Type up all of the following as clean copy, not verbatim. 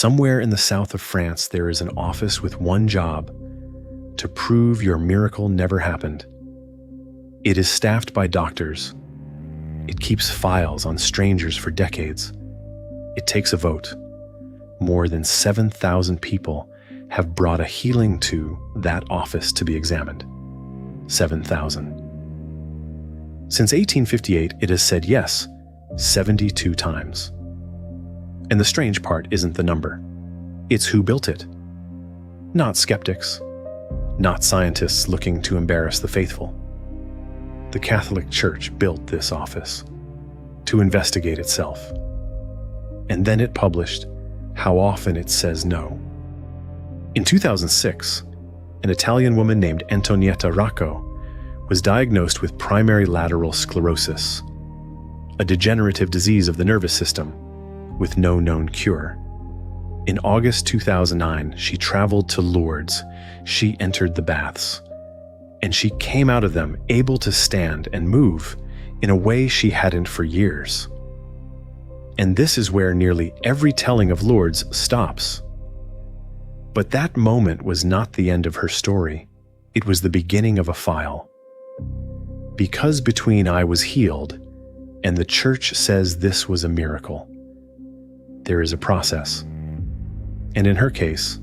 Somewhere in the south of France, there is an office with one job: to prove your miracle never happened. It is staffed by doctors. It keeps files on strangers for decades. It takes a vote. More than 7,000 people have brought a healing to that office to be examined. 7,000. Since 1858, it has said yes 72 times. And the strange part isn't the number. It's who built it. Not skeptics. Not scientists looking to embarrass the faithful. The Catholic Church built this office to investigate itself. And then it published how often it says no. In 2006, an Italian woman named Antonietta Raco was diagnosed with primary lateral sclerosis, a degenerative disease of the nervous system with no known cure. In August 2009, she traveled to Lourdes. She entered the baths, and she came out of them able to stand and move in a way she hadn't for years. And this is where nearly every telling of Lourdes stops. But that moment was not the end of her story. It was the beginning of a file. Because between I was healed and the church says this was a miracle, there is a process. And in her case,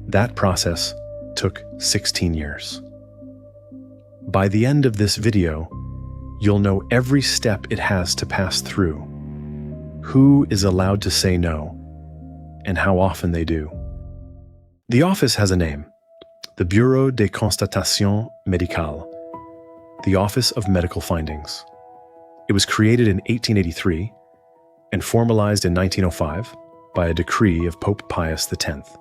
that process took 16 years. By the end of this video, you'll know every step it has to pass through, who is allowed to say no, and how often they do. The office has a name: the Bureau de Constatation Médicale, the Office of Medical Findings. It was created in 1883 and formalized in 1905 by a decree of Pope Pius X.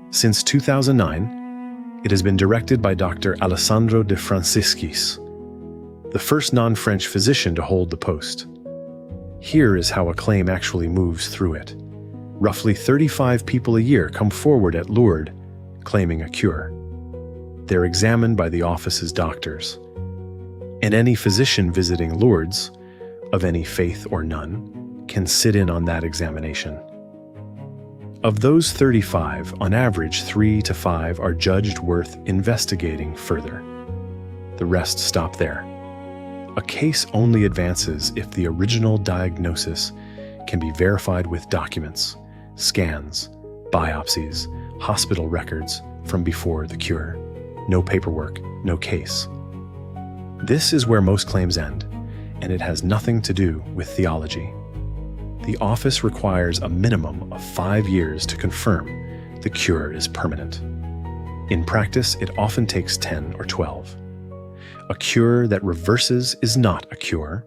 Since 2009, it has been directed by Dr. Alessandro de Franciscis, the first non-French physician to hold the post. Here is how a claim actually moves through it. Roughly 35 people a year come forward at Lourdes claiming a cure. They're examined by the office's doctors. And any physician visiting Lourdes, of any faith or none, can sit in on that examination. Of those 35, on average 3 to 5 are judged worth investigating further. The rest stop there. A case only advances if the original diagnosis can be verified with documents, scans, biopsies, hospital records from before the cure. No paperwork, no case. This is where most claims end, and it has nothing to do with theology. The office requires a minimum of 5 years to confirm the cure is permanent. In practice, it often takes 10 or 12. A cure that reverses is not a cure.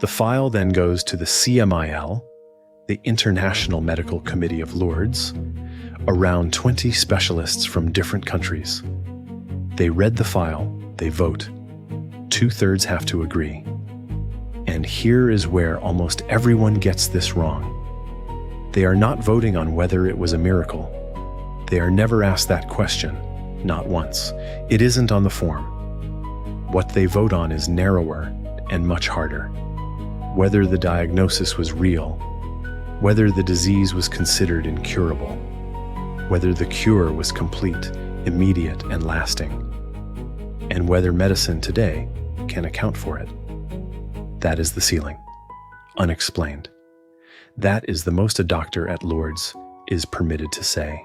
The file then goes to the CMIL, the International Medical Committee of Lourdes, around 20 specialists from different countries. They read the file, they vote. 2/3 have to agree. And here is where almost everyone gets this wrong. They are not voting on whether it was a miracle. They are never asked that question, not once. It isn't on the form. What they vote on is narrower and much harder. Whether the diagnosis was real, whether the disease was considered incurable, whether the cure was complete, immediate, and lasting, and whether medicine today can account for it. That is the ceiling. Unexplained. That is the most a doctor at Lourdes is permitted to say.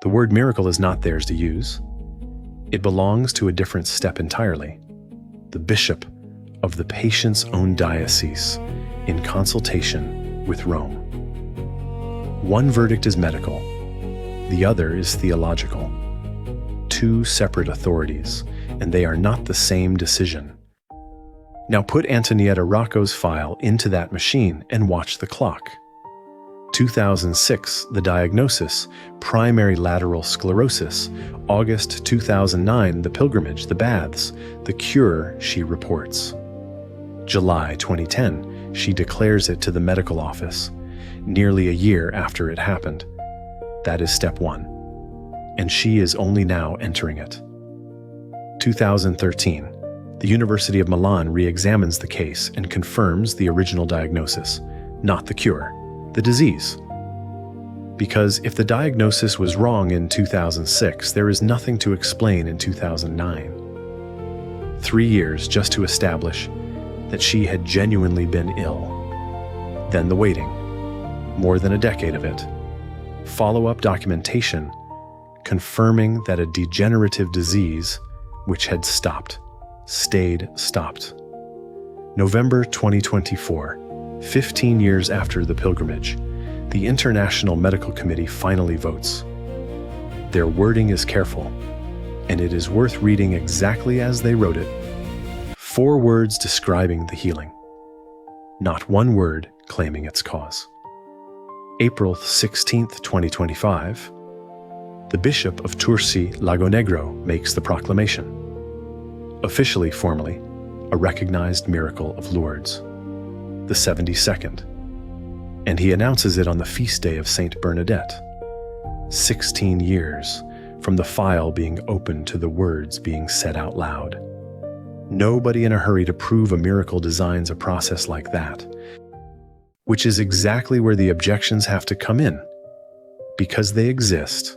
The word miracle is not theirs to use. It belongs to a different step entirely. The bishop of the patient's own diocese in consultation with Rome. One verdict is medical, the other is theological. Two separate authorities, and they are not the same decision. Now put Antonietta Raco's file into that machine and watch the clock. 2006, the diagnosis, primary lateral sclerosis. August 2009, the pilgrimage, the baths, the cure, she reports. July 2010, she declares it to the medical office, nearly a year after it happened. That is step 1. And she is only now entering it. 2013, the University of Milan re-examines the case and confirms the original diagnosis, not the cure, the disease. Because if the diagnosis was wrong in 2006, there is nothing to explain in 2009. 3 years just to establish that she had genuinely been ill. Then the waiting, more than a decade of it. Follow-up documentation confirming that a degenerative disease, which had stayed stopped. November 2024, 15 years after the pilgrimage, the International Medical Committee finally votes. Their wording is careful, and it is worth reading exactly as they wrote it. 4 words describing the healing, not 1 word claiming its cause. April 16, 2025, the Bishop of Tursi Lagonegro makes the proclamation, officially formally a recognized miracle of Lourdes, the 72nd, and he announces it on the feast day of Saint Bernadette, 16 years from the file being opened to the words being said out loud. Nobody in a hurry to prove a miracle designs a process like that, which is exactly where the objections have to come in, because they exist,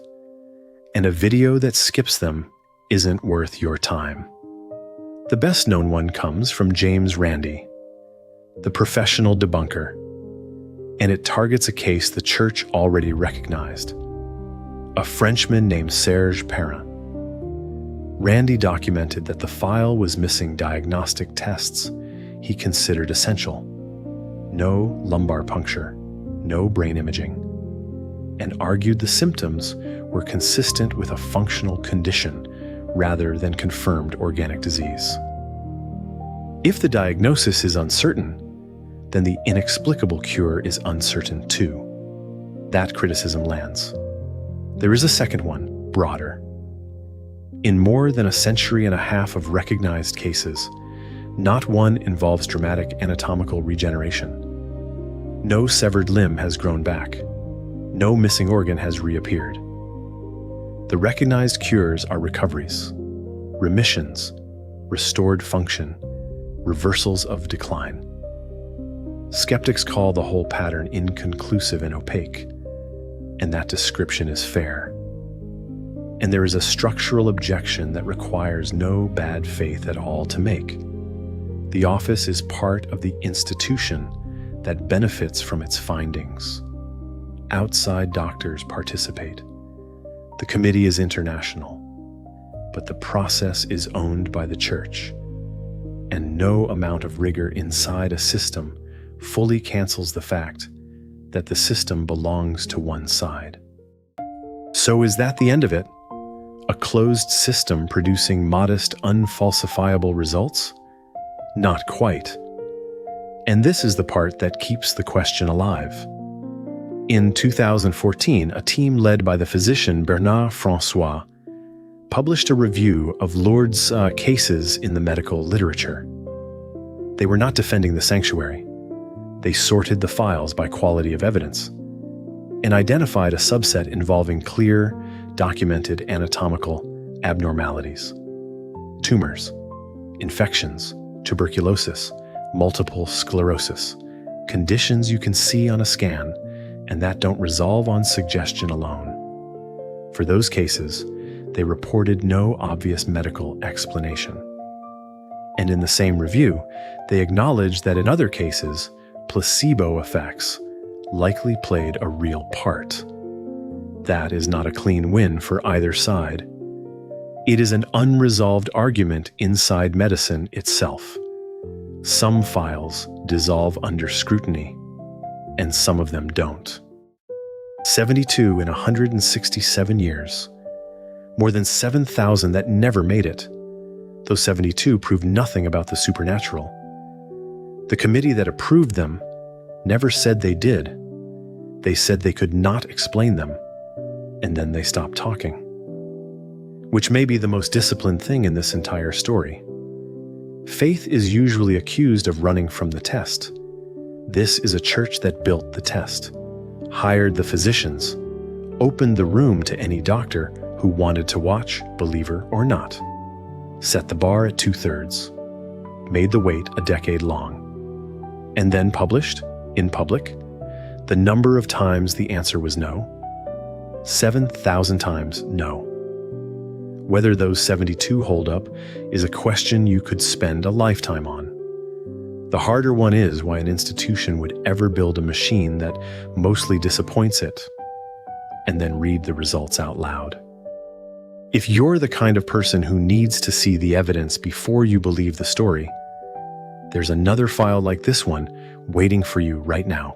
and a video that skips them isn't worth your time. The best-known one comes from James Randi, the professional debunker, and it targets a case the Church already recognized, a Frenchman named Serge Perrin. Randi documented that the file was missing diagnostic tests he considered essential. No lumbar puncture, no brain imaging, and argued the symptoms were consistent with a functional condition rather than confirmed organic disease. If the diagnosis is uncertain, then the inexplicable cure is uncertain too. That criticism lands. There is a second one, broader. In more than a century and a half of recognized cases, not one involves dramatic anatomical regeneration. No severed limb has grown back. No missing organ has reappeared. The recognized cures are recoveries, remissions, restored function, reversals of decline. Skeptics call the whole pattern inconclusive and opaque, and that description is fair. And there is a structural objection that requires no bad faith at all to make. The office is part of the institution that benefits from its findings. Outside doctors participate. The committee is international, but the process is owned by the Church, and no amount of rigor inside a system fully cancels the fact that the system belongs to one side. So is that the end of it? A closed system producing modest, unfalsifiable results? Not quite. And this is the part that keeps the question alive. In 2014, a team led by the physician Bernard François published a review of Lourdes' cases in the medical literature. They were not defending the sanctuary. They sorted the files by quality of evidence and identified a subset involving clear, documented anatomical abnormalities: tumors, infections, tuberculosis, multiple sclerosis, conditions you can see on a scan and that don't resolve on suggestion alone. For those cases, they reported no obvious medical explanation. And in the same review, they acknowledged that in other cases, placebo effects likely played a real part. That is not a clean win for either side. It is an unresolved argument inside medicine itself. Some files dissolve under scrutiny, and some of them don't. 72 in 167 years. More than 7,000 that never made it. Those 72 proved nothing about the supernatural. The committee that approved them never said they did. They said they could not explain them, and then they stopped talking. Which may be the most disciplined thing in this entire story. Faith is usually accused of running from the test. This is a church that built the test, hired the physicians, opened the room to any doctor who wanted to watch, believer or not, set the bar at 2/3, made the wait a decade long, and then published, in public, The number of times the answer was no? 7,000 times no. Whether those 72 hold up is a question you could spend a lifetime on. The harder one is why an institution would ever build a machine that mostly disappoints it, and then read the results out loud. If you're the kind of person who needs to see the evidence before you believe the story, there's another file like this one waiting for you right now.